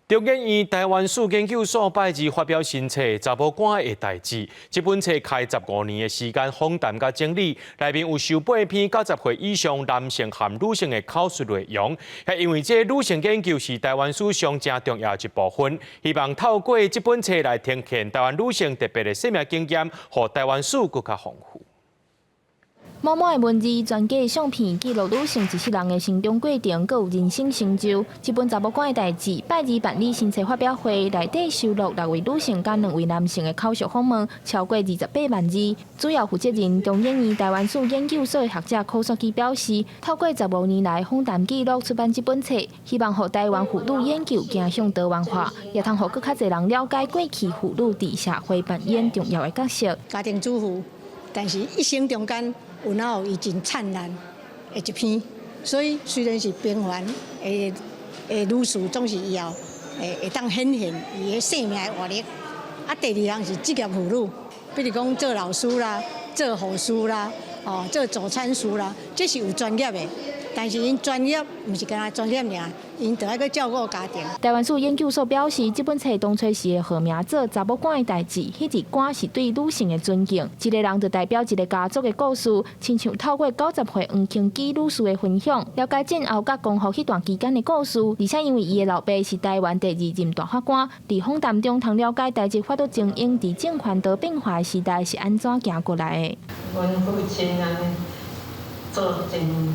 中研院台湾史研究所拜二发表新册《查某官的代志》。这本册开15年的时间访谈甲整理，内面有受8篇90岁以上男性和女性的口述内容。也因为这女性研究是台湾史上正重要的一部分，希望透过这本册来呈现台湾女性特别的生命经验，让台湾史更加丰富。 满满的文字、全家的相片，记录女性一世人的成长过程，佮有人生成就。这本查某官的代志，拜二办理新册发表会，内底收录6位女性甲2位男性的口述访问，超过28万字。主要负责人中研院台湾史研究所的学者柯淑基表示，透过15年来访谈记录出版这本册，希望让台湾妇女研究走向多元化，也通让更较侪人了解过去妇女伫社会扮演重要的角色。家庭主妇，但是一生中间。 有哪有伊真灿烂的一篇，所以虽然是平凡的女士，总是以后会当显现伊的生命的活力。啊，第二项是职业妇女，比如讲做老师啦、做护士啦、做助产士啦，这是有专业的。但是因专业唔是干那专业尔，因着爱去照顾家庭。台湾史研究所表示，这本册当初时的号名做《查某官的代志》，迄个官是对女性的尊敬，一个人就代表一个家族的故事，亲像透过90岁黄庆基女士的分享，了解战后甲光复迄段期间的故事。而且因为伊的老爸是台湾第2任大法官，伫访谈中通了解台籍法律精英伫政权都变化的时代是安怎行过来的。阮父亲安尼做真。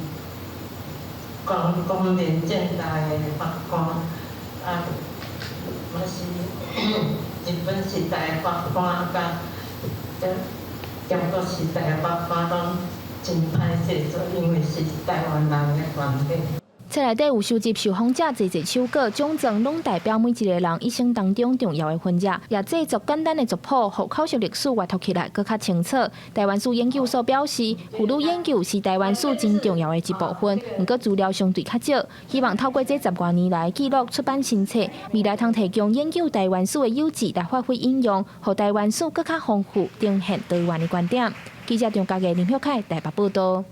公平正大的法官，啊，嘛是日本时代的法官，甲中国时代的法官拢真歹势做，因为是台湾人的关系。册内底有收集受访者侪手稿，奖状拢代表每一个人一生当中重要的分野，也制作简单的族谱，互口述历史阅读起来更较清楚。台湾史研究所表示，妇女研究是台湾史真重要的一部分，不过资料相对较少，希望透过这10多年来记录出版新册，未来通提供研究台湾史的优质来发挥应用，让台湾史更较丰富，呈现多元的观点。记者张家嘅林晓凯台北报道。